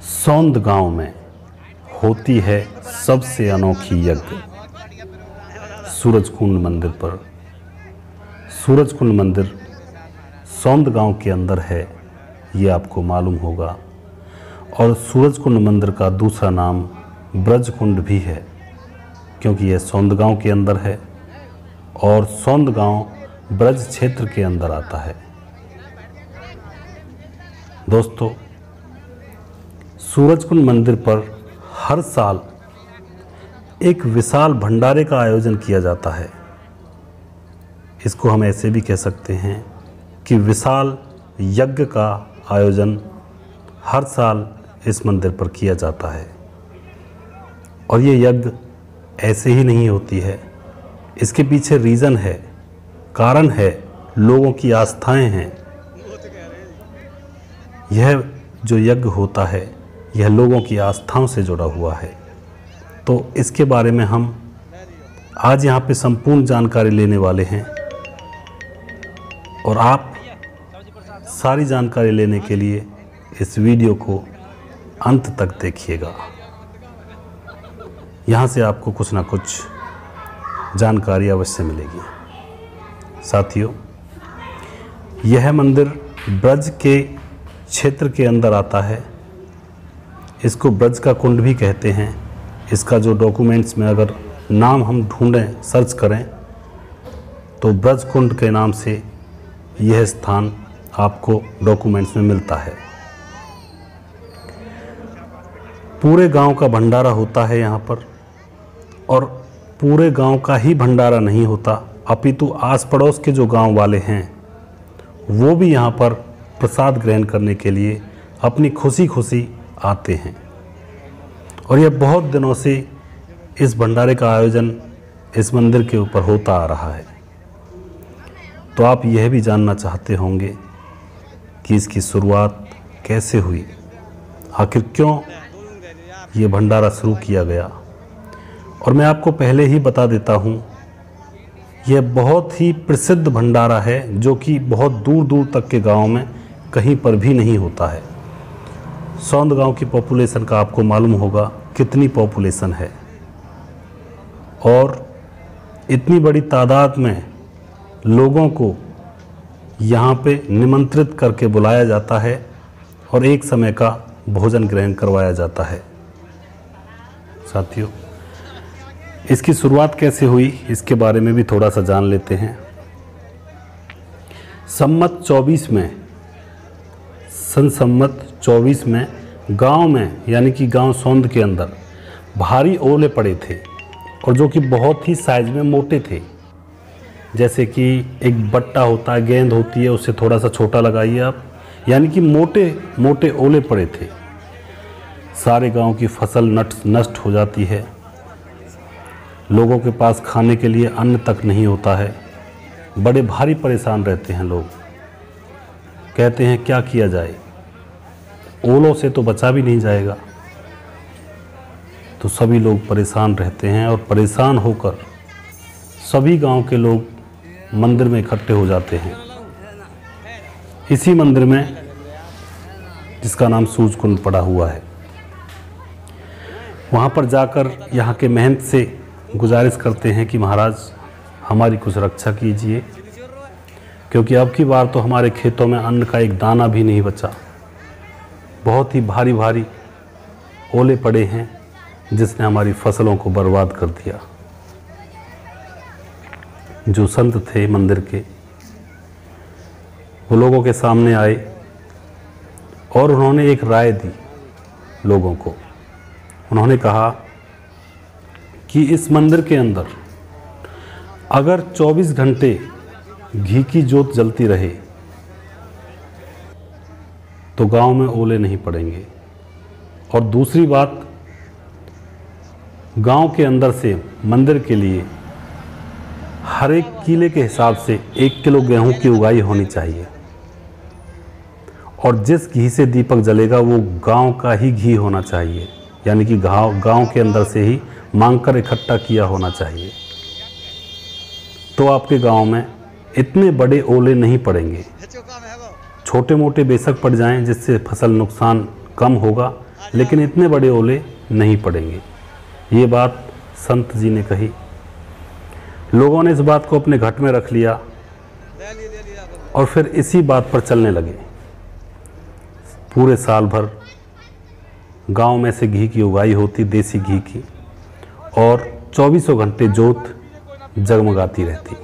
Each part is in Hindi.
सौंद गांव में होती है सबसे अनोखी यज्ञ। सूरजकुंड मंदिर पर। सूरजकुंड मंदिर सौंद गांव के अंदर है, ये आपको मालूम होगा। और सूरजकुंड मंदिर का दूसरा नाम ब्रजकुंड भी है, क्योंकि यह सौंद गांव के अंदर है और सौंद गांव ब्रज क्षेत्र के अंदर आता है। दोस्तों, सूरजकुंड मंदिर पर हर साल एक विशाल भंडारे का आयोजन किया जाता है। इसको हम ऐसे भी कह सकते हैं कि विशाल यज्ञ का आयोजन हर साल इस मंदिर पर किया जाता है। और ये यज्ञ ऐसे ही नहीं होती है, इसके पीछे रीज़न है, कारण है, लोगों की आस्थाएं हैं। यह जो यज्ञ होता है यह लोगों की आस्थाओं से जुड़ा हुआ है। तो इसके बारे में हम आज यहाँ पे संपूर्ण जानकारी लेने वाले हैं और आप सारी जानकारी लेने के लिए इस वीडियो को अंत तक देखिएगा। यहाँ से आपको कुछ ना कुछ जानकारी अवश्य मिलेगी। साथियों, यह मंदिर ब्रज के क्षेत्र के अंदर आता है। इसको ब्रज का कुंड भी कहते हैं। इसका जो डॉक्यूमेंट्स में अगर नाम हम ढूंढें, सर्च करें, तो ब्रज कुंड के नाम से यह स्थान आपको डॉक्यूमेंट्स में मिलता है। पूरे गांव का भंडारा होता है यहाँ पर, और पूरे गांव का ही भंडारा नहीं होता, अपितु आस पड़ोस के जो गांव वाले हैं वो भी यहाँ पर प्रसाद ग्रहण करने के लिए अपनी खुशी खुशी आते हैं। और यह बहुत दिनों से इस भंडारे का आयोजन इस मंदिर के ऊपर होता आ रहा है। तो आप यह भी जानना चाहते होंगे कि इसकी शुरुआत कैसे हुई, आखिर क्यों ये भंडारा शुरू किया गया। और मैं आपको पहले ही बता देता हूँ, यह बहुत ही प्रसिद्ध भंडारा है जो कि बहुत दूर दूर तक के गाँव में कहीं पर भी नहीं होता है। सौंद गांव की पॉपुलेशन का आपको मालूम होगा कितनी पॉपुलेशन है, और इतनी बड़ी तादाद में लोगों को यहाँ पे निमंत्रित करके बुलाया जाता है और एक समय का भोजन ग्रहण करवाया जाता है। साथियों, इसकी शुरुआत कैसे हुई इसके बारे में भी थोड़ा सा जान लेते हैं। संमत 24 में गांव में, यानी कि गांव सौंद के अंदर भारी ओले पड़े थे, और जो कि बहुत ही साइज में मोटे थे। जैसे कि एक बट्टा होता है, गेंद होती है, उससे थोड़ा सा छोटा लगाइए आप, यानी कि मोटे मोटे ओले पड़े थे। सारे गांव की फसल नष्ट हो जाती है। लोगों के पास खाने के लिए अन्न तक नहीं होता है। बड़े भारी परेशान रहते हैं लोग। कहते हैं क्या किया जाए, ओलों से तो बचा भी नहीं जाएगा। तो सभी लोग परेशान रहते हैं, और परेशान होकर सभी गांव के लोग मंदिर में इकट्ठे हो जाते हैं। इसी मंदिर में, जिसका नाम सूरजकुंड पड़ा हुआ है, वहाँ पर जाकर यहाँ के महंत से गुजारिश करते हैं कि महाराज हमारी कुछ रक्षा कीजिए, क्योंकि अब की बार तो हमारे खेतों में अन्न का एक दाना भी नहीं बचा। बहुत ही भारी भारी ओले पड़े हैं जिसने हमारी फसलों को बर्बाद कर दिया। जो संत थे मंदिर के, वो लोगों के सामने आए और उन्होंने एक राय दी लोगों को। उन्होंने कहा कि इस मंदिर के अंदर अगर 24 घंटे घी की जोत जलती रहे तो गांव में ओले नहीं पड़ेंगे। और दूसरी बात, गांव के अंदर से मंदिर के लिए हर एक किले के हिसाब से 1 किलो गेहूं की उगाई होनी चाहिए, और जिस घी से दीपक जलेगा वो गांव का ही घी होना चाहिए, यानी कि गांव के अंदर से ही मांगकर इकट्ठा किया होना चाहिए। तो आपके गांव में इतने बड़े ओले नहीं पड़ेंगे। छोटे मोटे बेशक पड़ जाएं, जिससे फसल नुकसान कम होगा, लेकिन इतने बड़े ओले नहीं पड़ेंगे। ये बात संत जी ने कही। लोगों ने इस बात को अपने घट में रख लिया और फिर इसी बात पर चलने लगे। पूरे साल भर गांव में से घी की उगाई होती, देसी घी की, और 24 घंटे जोत जगमगाती रहती।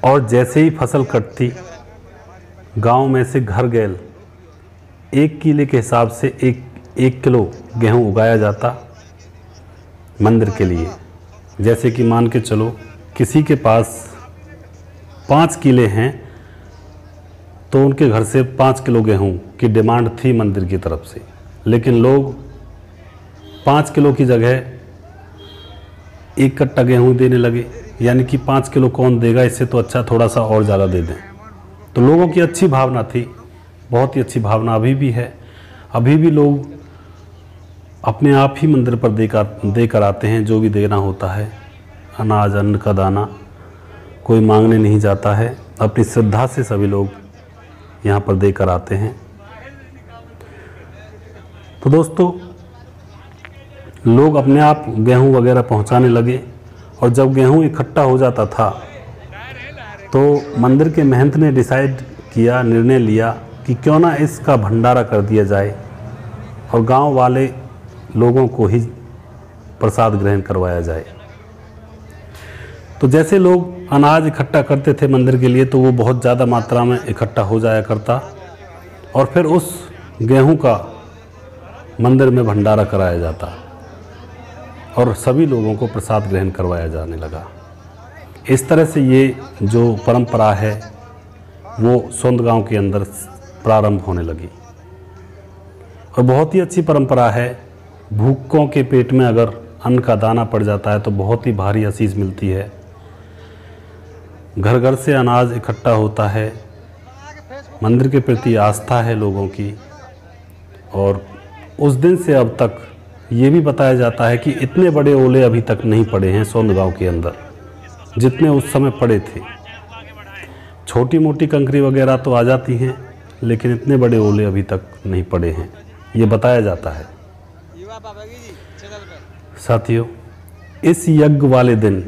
और जैसे ही फसल कटती, गांव में से घर गैल 1 किले के हिसाब से 1 किलो गेहूं उगाया जाता मंदिर के लिए। जैसे कि मान के चलो किसी के पास 5 किले हैं तो उनके घर से 5 किलो गेहूं की डिमांड थी मंदिर की तरफ से, लेकिन लोग 5 किलो की जगह 1 कट्टा गेहूं देने लगे। यानी कि 5 किलो कौन देगा, इससे तो अच्छा थोड़ा सा और ज़्यादा दे दें। तो लोगों की अच्छी भावना थी, बहुत ही अच्छी भावना अभी भी है। अभी भी लोग अपने आप ही मंदिर पर देकर आते हैं जो भी देना होता है, अनाज, अन्न का दाना। कोई मांगने नहीं जाता है, अपनी श्रद्धा से सभी लोग यहाँ पर देकर आते हैं। तो दोस्तों, लोग अपने आप गेहूं वगैरह पहुँचाने लगे, और जब गेहूं इकट्ठा हो जाता था तो मंदिर के महंत ने निर्णय लिया कि क्यों ना इसका भंडारा कर दिया जाए और गांव वाले लोगों को ही प्रसाद ग्रहण करवाया जाए। तो जैसे लोग अनाज इकट्ठा करते थे मंदिर के लिए, तो वो बहुत ज़्यादा मात्रा में इकट्ठा हो जाया करता, और फिर उस गेहूं का मंदिर में भंडारा कराया जाता और सभी लोगों को प्रसाद ग्रहण करवाया जाने लगा। इस तरह से ये जो परंपरा है वो सोंद गांव के अंदर प्रारंभ होने लगी, और बहुत ही अच्छी परंपरा है। भूखों के पेट में अगर अन्न का दाना पड़ जाता है तो बहुत ही भारी आशीष मिलती है। घर घर से अनाज इकट्ठा होता है, मंदिर के प्रति आस्था है लोगों की। और उस दिन से अब तक ये भी बताया जाता है कि इतने बड़े ओले अभी तक नहीं पड़े हैं सोंद गांव के अंदर जितने उस समय पड़े थे। छोटी मोटी कंकरी वगैरह तो आ जाती हैं, लेकिन इतने बड़े ओले अभी तक नहीं पड़े हैं, ये बताया जाता है। साथियों, इस यज्ञ वाले दिन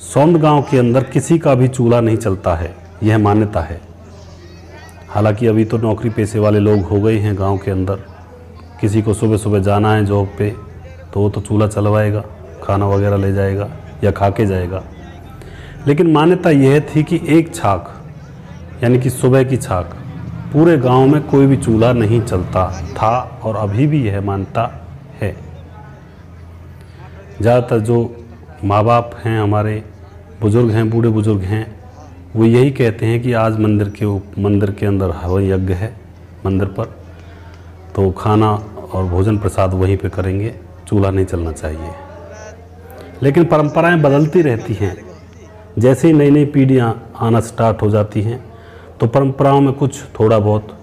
सोंद गांव के अंदर किसी का भी चूल्हा नहीं चलता है, यह मान्यता है। हालांकि अभी तो नौकरी पेशे वाले लोग हो गए हैं गांव के अंदर। किसी को सुबह सुबह जाना है जॉब पे तो वो तो चूल्हा चलवाएगा, खाना वगैरह ले जाएगा या खा के जाएगा। लेकिन मान्यता यह थी कि एक छाक यानी कि सुबह की छाक पूरे गांव में कोई भी चूल्हा नहीं चलता था, और अभी भी यह मान्यता है। ज़्यादातर जो माँ बाप हैं, हमारे बुज़ुर्ग हैं, बूढ़े बुज़ुर्ग हैं, वो यही कहते हैं कि आज मंदिर के अंदर हवन यज्ञ है मंदिर पर, तो खाना और भोजन प्रसाद वहीं पे करेंगे, चूल्हा नहीं चलना चाहिए। लेकिन परंपराएं बदलती रहती हैं। जैसे ही नई नई पीढ़ियाँ आना स्टार्ट हो जाती हैं तो परंपराओं में कुछ थोड़ा बहुत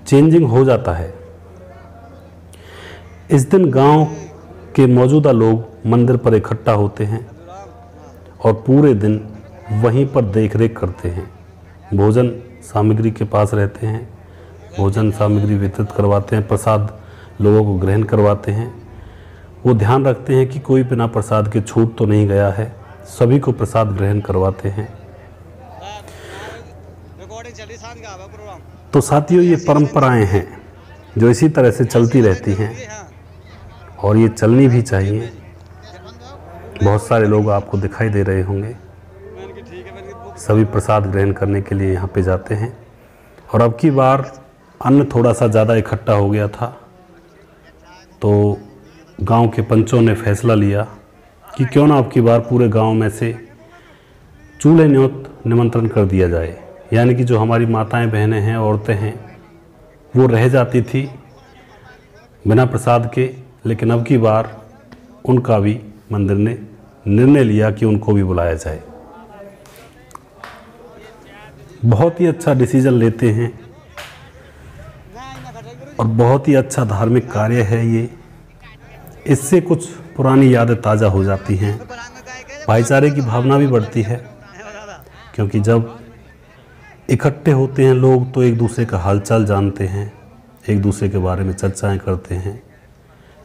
चेंजिंग हो जाता है। इस दिन गांव के मौजूदा लोग मंदिर पर इकट्ठा होते हैं और पूरे दिन वहीं पर देख रेख करते हैं। भोजन सामग्री के पास रहते हैं, भोजन सामग्री वितरित करवाते हैं, प्रसाद लोगों को ग्रहण करवाते हैं। वो ध्यान रखते हैं कि कोई बिना प्रसाद के छूट तो नहीं गया है, सभी को प्रसाद ग्रहण करवाते हैं। तो साथियों, ये परंपराएं हैं जो इसी तरह से चलती रहती हैं और ये चलनी भी चाहिए। बहुत सारे लोग आपको दिखाई दे रहे होंगे, सभी प्रसाद ग्रहण करने के लिए यहाँ पे जाते हैं। और अब की बार अन्न थोड़ा सा ज़्यादा इकट्ठा हो गया था, तो गांव के पंचों ने फैसला लिया कि क्यों ना अब की बार पूरे गांव में से चूल्हे न्योत निमंत्रण कर दिया जाए। यानी कि जो हमारी माताएं, बहनें हैं, औरतें हैं, वो रह जाती थी बिना प्रसाद के, लेकिन अब की बार उनका भी मंदिर ने निर्णय लिया कि उनको भी बुलाया जाए। बहुत ही अच्छा डिसीजन लेते हैं और बहुत ही अच्छा धार्मिक कार्य है ये। इससे कुछ पुरानी यादें ताज़ा हो जाती हैं, भाईचारे की भावना भी बढ़ती है, क्योंकि जब इकट्ठे होते हैं लोग तो एक दूसरे का हालचाल जानते हैं, एक दूसरे के बारे में चर्चाएं करते हैं,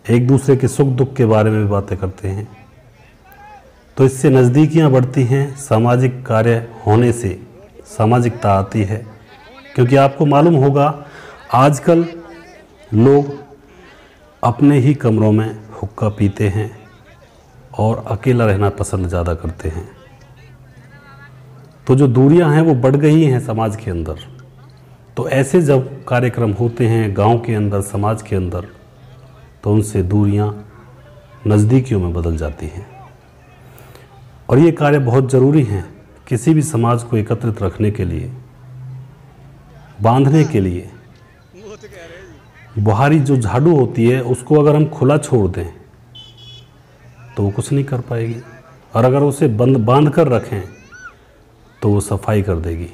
एक दूसरे के सुख दुख के बारे में भी बातें करते हैं। तो इससे नज़दीकियां बढ़ती हैं, सामाजिक कार्य होने से सामाजिकता आती है। क्योंकि आपको मालूम होगा आजकल लोग अपने ही कमरों में हुक्का पीते हैं और अकेला रहना पसंद ज़्यादा करते हैं। तो जो दूरियां हैं वो बढ़ गई हैं समाज के अंदर। तो ऐसे जब कार्यक्रम होते हैं गांव के अंदर, समाज के अंदर, तो उनसे दूरियां नज़दीकियों में बदल जाती हैं। और ये कार्य बहुत ज़रूरी हैं किसी भी समाज को एकत्रित रखने के लिए, बांधने के लिए। बुहारी जो झाड़ू होती है उसको अगर हम खुला छोड़ दें तो वो कुछ नहीं कर पाएगी, और अगर उसे बांध कर रखें तो वो सफाई कर देगी।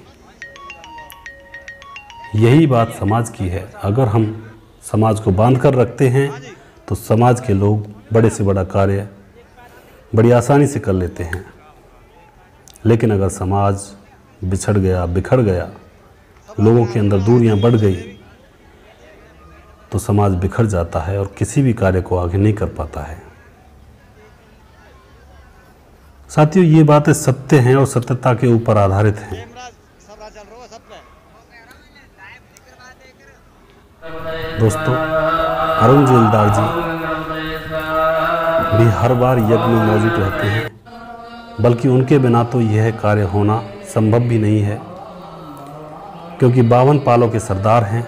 यही बात समाज की है। अगर हम समाज को बांध कर रखते हैं तो समाज के लोग बड़े से बड़ा कार्य बड़ी आसानी से कर लेते हैं। लेकिन अगर समाज बिछड़ गया, बिखर गया, लोगों के अंदर दूरियां बढ़ गई, तो समाज बिखर जाता है और किसी भी कार्य को आगे नहीं कर पाता है। साथियों, ये बातें सत्य हैं और सत्यता के ऊपर आधारित हैं। दोस्तों, अरुण जेलदार जी भी हर बार यज्ञ में मौजूद रहते हैं, बल्कि उनके बिना तो यह कार्य होना संभव भी नहीं है, क्योंकि 52 पालों के सरदार हैं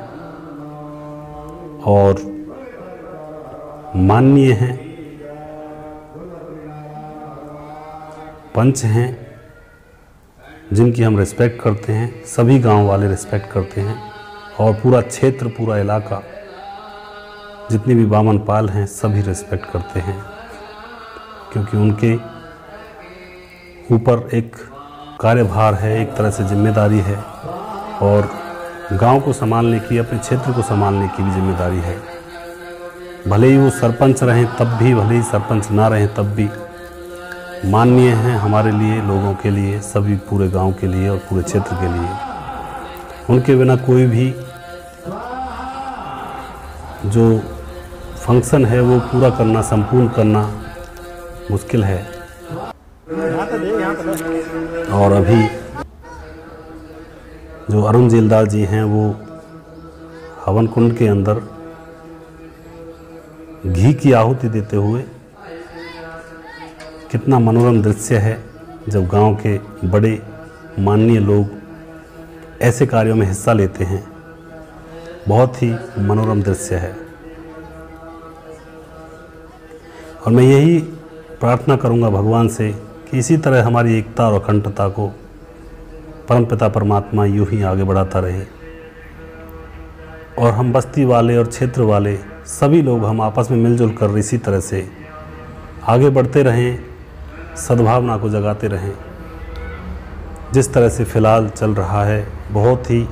और माननीय हैं, पंच हैं जिनकी हम रिस्पेक्ट करते हैं, सभी गांव वाले रिस्पेक्ट करते हैं, और पूरा क्षेत्र, पूरा इलाका, जितने भी 52 पाल हैं सभी रिस्पेक्ट करते हैं। क्योंकि उनके ऊपर एक कार्यभार है, एक तरह से जिम्मेदारी है, और गांव को संभालने की, अपने क्षेत्र को संभालने की भी जिम्मेदारी है। भले ही वो सरपंच रहें तब भी, भले ही सरपंच ना रहें तब भी माननीय हैं हमारे लिए, लोगों के लिए, सभी पूरे गांव के लिए और पूरे क्षेत्र के लिए। उनके बिना कोई भी जो फंक्शन है वो पूरा करना, संपूर्ण करना मुश्किल है। और अभी जो अरुण जेलदार जी हैं वो हवन कुंड के अंदर घी की आहुति देते हुए, कितना मनोरम दृश्य है जब गांव के बड़े माननीय लोग ऐसे कार्यों में हिस्सा लेते हैं। बहुत ही मनोरम दृश्य है। और मैं यही प्रार्थना करूंगा भगवान से कि इसी तरह हमारी एकता और अखंडता को परमपिता परमात्मा यूं ही आगे बढ़ाता रहे, और हम बस्ती वाले और क्षेत्र वाले सभी लोग हम आपस में मिलजुल कर इसी तरह से आगे बढ़ते रहें, सद्भावना को जगाते रहें। जिस तरह से फ़िलहाल चल रहा है, बहुत ही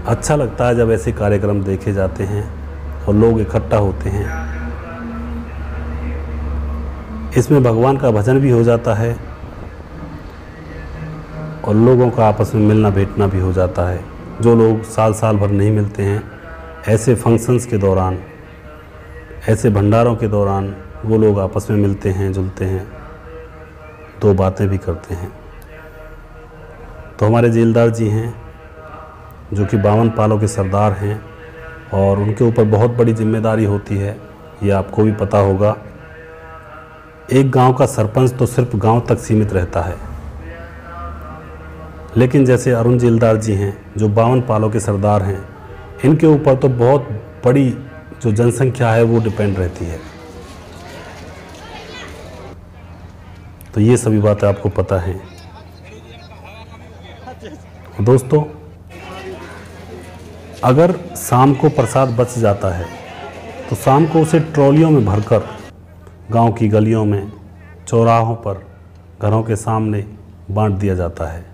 अच्छा लगता है जब ऐसे कार्यक्रम देखे जाते हैं और लोग इकट्ठा होते हैं। इसमें भगवान का भजन भी हो जाता है और लोगों का आपस में मिलना बैठना भी हो जाता है। जो लोग साल साल भर नहीं मिलते हैं, ऐसे फंक्शंस के दौरान, ऐसे भंडारों के दौरान वो लोग आपस में मिलते हैं, जुलते हैं, दो बातें भी करते हैं। तो हमारे जेलदार जी हैं जो कि 52 पालों के सरदार हैं, और उनके ऊपर बहुत बड़ी जिम्मेदारी होती है, ये आपको भी पता होगा। एक गांव का सरपंच तो सिर्फ गांव तक सीमित रहता है, लेकिन जैसे अरुण जेलदार जी हैं जो 52 पालों के सरदार हैं, इनके ऊपर तो बहुत बड़ी जो जनसंख्या है वो डिपेंड रहती है। तो ये सभी बातें आपको पता हैं। दोस्तों, अगर शाम को प्रसाद बच जाता है तो शाम को उसे ट्रॉलियों में भरकर गांव की गलियों में, चौराहों पर, घरों के सामने बांट दिया जाता है।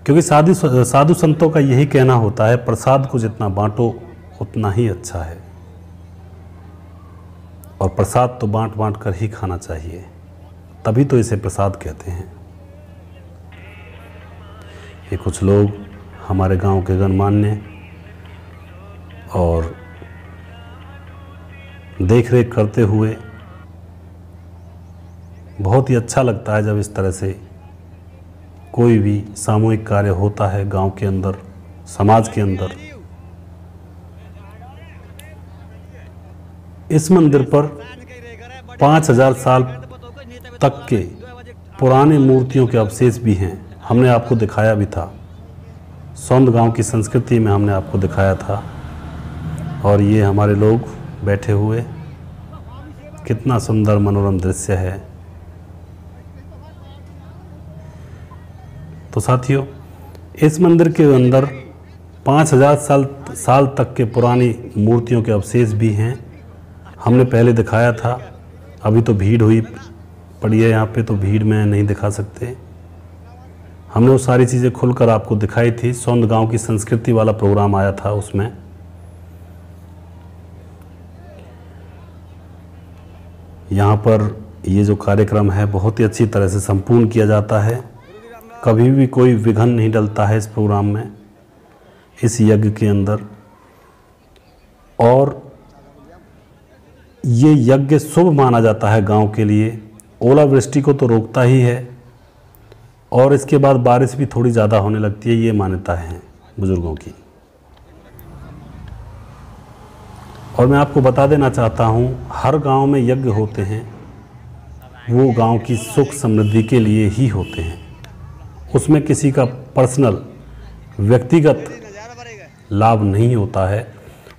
क्योंकि साधु संतों का यही कहना होता है, प्रसाद को जितना बांटो उतना ही अच्छा है, और प्रसाद तो बांट बांट कर ही खाना चाहिए, तभी तो इसे प्रसाद कहते हैं। ये कुछ लोग हमारे गांव के गणमान्य और देख रेख करते हुए बहुत ही अच्छा लगता है जब इस तरह से कोई भी सामूहिक कार्य होता है गांव के अंदर, समाज के अंदर। इस मंदिर पर 5000 साल तक के पुराने मूर्तियों के अवशेष भी हैं। हमने आपको दिखाया भी था, सौंद गांव की संस्कृति में हमने आपको दिखाया था। और ये हमारे लोग बैठे हुए, कितना सुंदर मनोरम दृश्य है। तो साथियों, इस मंदिर के अंदर 5000 साल तक के पुरानी मूर्तियों के अवशेष भी हैं। हमने पहले दिखाया था, अभी तो भीड़ हुई पड़ी है यहाँ पे, तो भीड़ में नहीं दिखा सकते। हमने वो सारी चीज़ें खुलकर आपको दिखाई थी। सौंद गांव की संस्कृति वाला प्रोग्राम आया था, उसमें यहाँ पर ये जो कार्यक्रम है बहुत ही अच्छी तरह से संपूर्ण किया जाता है। कभी भी कोई विघ्न नहीं डलता है इस प्रोग्राम में, इस यज्ञ के अंदर। और ये यज्ञ शुभ माना जाता है गांव के लिए। ओलावृष्टि को तो रोकता ही है और इसके बाद बारिश भी थोड़ी ज़्यादा होने लगती है, ये मान्यता है बुजुर्गों की। और मैं आपको बता देना चाहता हूँ, हर गांव में यज्ञ होते हैं, वो गांव की सुख समृद्धि के लिए ही होते हैं। उसमें किसी का पर्सनल व्यक्तिगत लाभ नहीं होता है,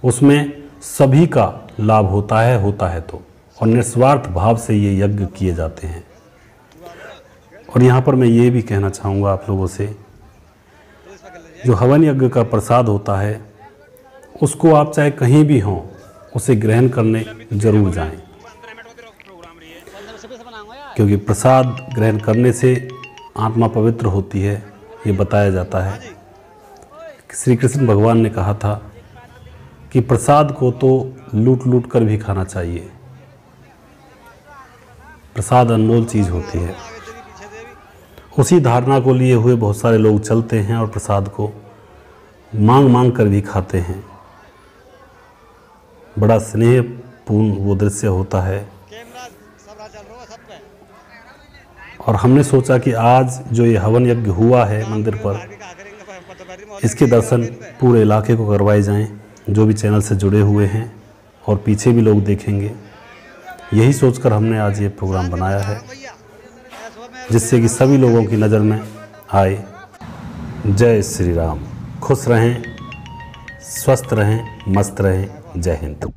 उसमें सभी का लाभ होता है तो। और निस्वार्थ भाव से ये यज्ञ किए जाते हैं। और यहाँ पर मैं ये भी कहना चाहूँगा आप लोगों से, जो हवन यज्ञ का प्रसाद होता है उसको आप चाहे कहीं भी हों, उसे ग्रहण करने जरूर जाएं, क्योंकि प्रसाद ग्रहण करने से आत्मा पवित्र होती है, ये बताया जाता है। श्री कृष्ण भगवान ने कहा था कि प्रसाद को तो लूट लूट कर भी खाना चाहिए। प्रसाद अनमोल चीज़ होती है। उसी धारणा को लिए हुए बहुत सारे लोग चलते हैं और प्रसाद को मांग मांग कर भी खाते हैं। बड़ा स्नेहपूर्ण वो दृश्य होता है। और हमने सोचा कि आज जो ये हवन यज्ञ हुआ है मंदिर पर, इसके दर्शन पूरे इलाके को करवाए जाएं, जो भी चैनल से जुड़े हुए हैं और पीछे भी लोग देखेंगे। यही सोचकर हमने आज ये प्रोग्राम बनाया है, जिससे कि सभी लोगों की नज़र में आए। जय श्री राम। खुश रहें, स्वस्थ रहें, मस्त रहें। जय हिंद।